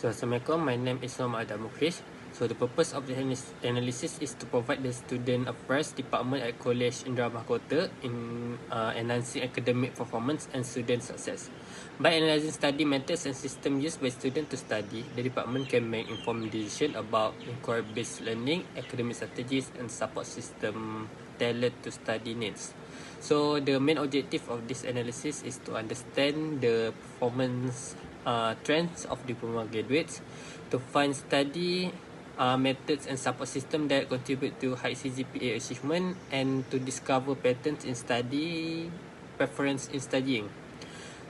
So, Assalamualaikum. My name is Muhammad Adam Mukrish. So, the purpose of the analysis is to provide the student affairs department at College Indra Mahkota in enhancing academic performance and student success. By analyzing study methods and system used by students to study, the department can make informed decision about inquiry-based learning, academic strategies, and support system tailored to study needs. So, the main objective of this analysis is to understand the performance trends of diploma graduates, to find study methods and support system that contribute to high CGPA achievement, and to discover patterns in study preference in studying.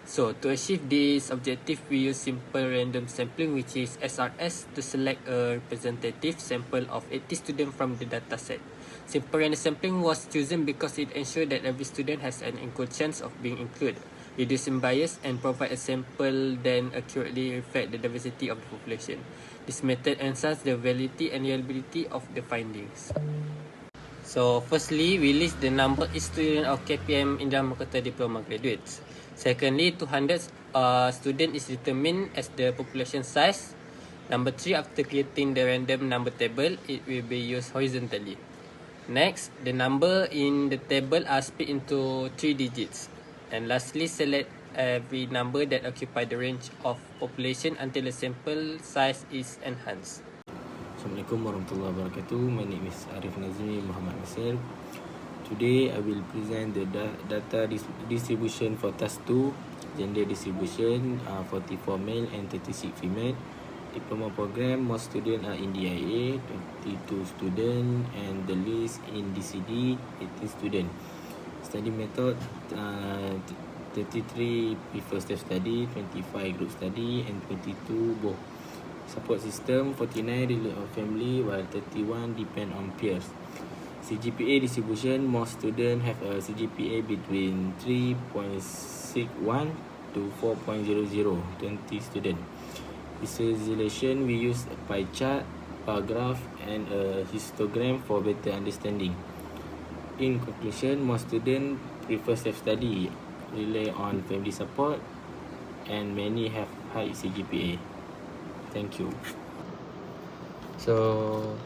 So, to achieve this objective, we use simple random sampling, which is SRS, to select a representative sample of 80 students from the dataset. Simple random sampling was chosen because it ensured that every student has an equal chance of being included, reducing bias, and provide a sample that accurately reflect the diversity of the population. This method enhances the validity and reliability of the findings. So, firstly, we list the number of students of KPM Indra Mahkota Diploma graduates. Secondly, 200 student is determined as the population size. Number 3, after creating the random number table, it will be used horizontally. Next, the number in the table are split into 3 digits. And lastly, select every number that occupy the range of population until the sample size is enhanced. Assalamualaikum warahmatullahi wabarakatuh. My name is Arif Nazmi Muhammad Nasir. Today I will present the data distribution for task 2, gender distribution, 44 male and 36 female. Diploma program, most students are in DIA, 22 students, and the list in DCD, 18 students. Study method, 33 prefer self-study, 25 group study, and 22 both. Support system, 49 relate on family, while 31 depend on peers. CGPA distribution, most students have a CGPA between 3.61 to 4.00, 20 students. Visualization, we use a pie chart, bar graph, and a histogram for better understanding. In conclusion, most students prefer self-study, rely on family support, and many have high CGPA. Thank you. So,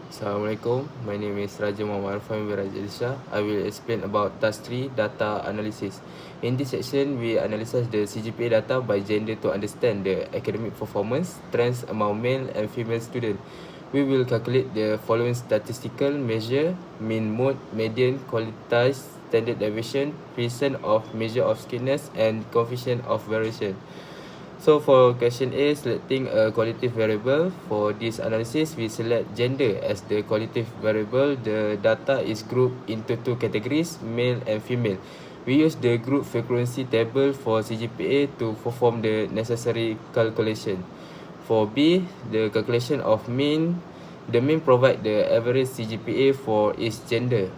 Assalamualaikum. My name is Raja Muhammad Arfan Wirajalisha. I will explain about task 3, data analysis. In this section, we analyze the CGPA data by gender to understand the academic performance trends among male and female students. We will calculate the following statistical measure: mean, mode, median, quantized, standard deviation, percent of measure of skewness, and coefficient of variation. So for question A, selecting a qualitative variable. For this analysis, we select gender as the qualitative variable. The data is grouped into 2 categories, male and female. We use the group frequency table for CGPA to perform the necessary calculation. For B, the calculation of mean. The mean provide the average CGPA for each gender.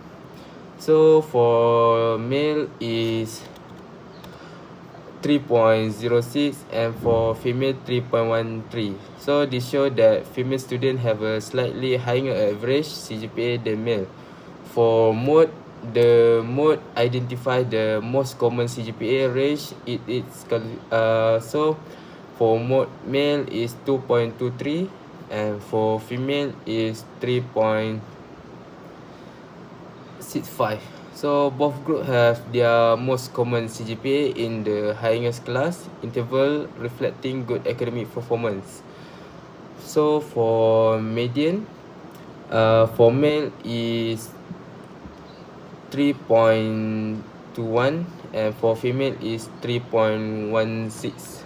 So for male is 3.06 and for female 3.13. So this show that female students have a slightly higher average CGPA than male. For mode, the mode identify the most common CGPA range. So for mode male is 2.23 and for female is 3.65. So both groups have their most common CGPA in the highest class interval, reflecting good academic performance. So for median, for male is 3.21 and for female is 3.16.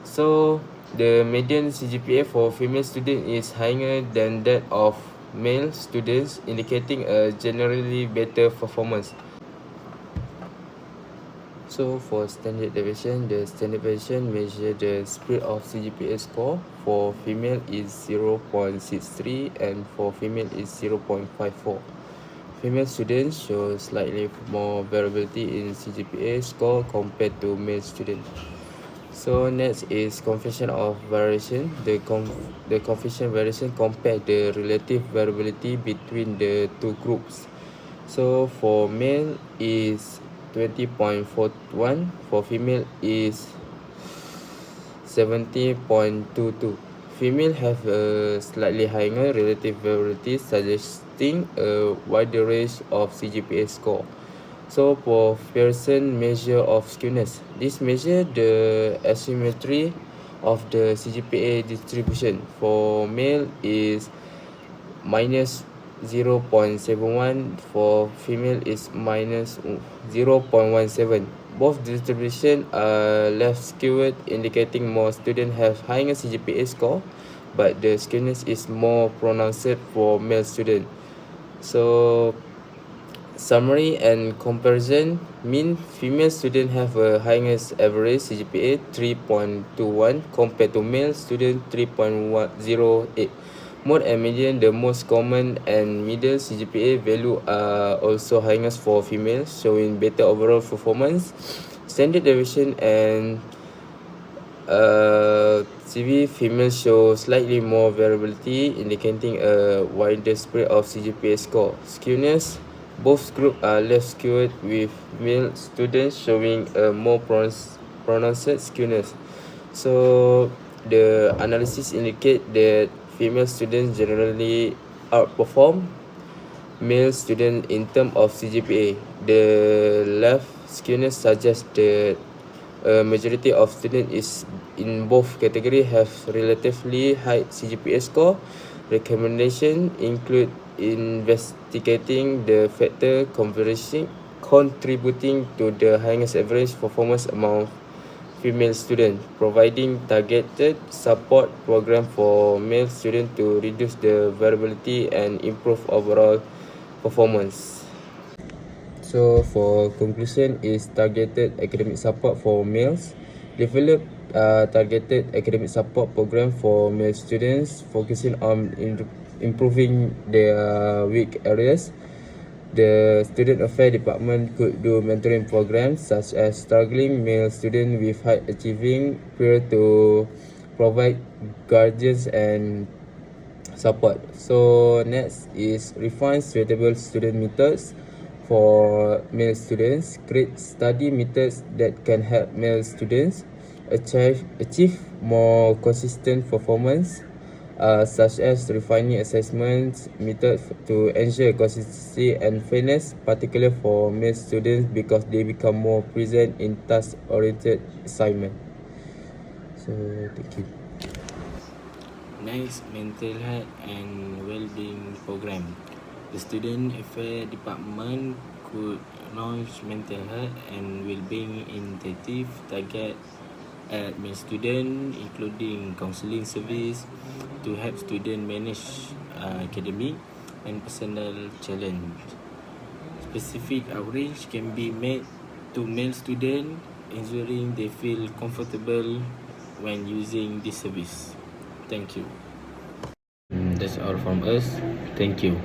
So the median CGPA for female student is higher than that of male students, indicating a generally better performance. So for standard deviation, the standard deviation measure the spread of CGPA score. For female is 0.63 and for female is 0.54. Female students show slightly more variability in CGPA score compared to male students. So next is coefficient of variation. The coefficient variation compare the relative variability between the two groups. So for male is 20.41, for female is 70.22. Female have a slightly higher relative variability, suggesting a wider range of CGPA score. So for Pearson measure of skewness, this measure the asymmetry of the CGPA distribution. For male is minus 0.71, for female is minus 0.17. Both distribution are left skewed, indicating more students have higher CGPA score, but the skewness is more pronounced for male students. So summary and comparison mean female students have a highest average CGPA 3.21 compared to male student 3.08. Mode and median, the most common and middle CGPA value are also highest for females, showing better overall performance. Standard deviation and CV females show slightly more variability, indicating a wider spread of CGPA score. Skewness, both groups are less skewed, with male students showing a more pronounced skewness. So the analysis indicate that female students generally outperform male students in terms of CGPA. The left skewness suggests that a majority of students is in both categories have relatively high CGPA score. Recommendation include investigating the factor contributing to the highest average performance among female students, providing targeted support program for male students to reduce the variability and improve overall performance. So for conclusion is targeted academic support for males. Develop targeted academic support program for male students, focusing on improving their weak areas. The Student Affairs Department could do mentoring programs such as struggling male students with high achieving peer to provide guardians and support. So next is refine suitable student methods for male students. Create study methods that can help male students achieve more consistent performance, such as refining assessment methods to ensure consistency and fairness, particularly for male students because they become more present in task-oriented assignment. So thank you. Next, mental health and well-being program. The Student Affairs Department could launch mental health and well-being initiative target at male students, including counselling service to help students manage academic and personal challenge. Specific outreach can be made to male students, ensuring they feel comfortable when using this service. Thank you. That's all from us. Thank you.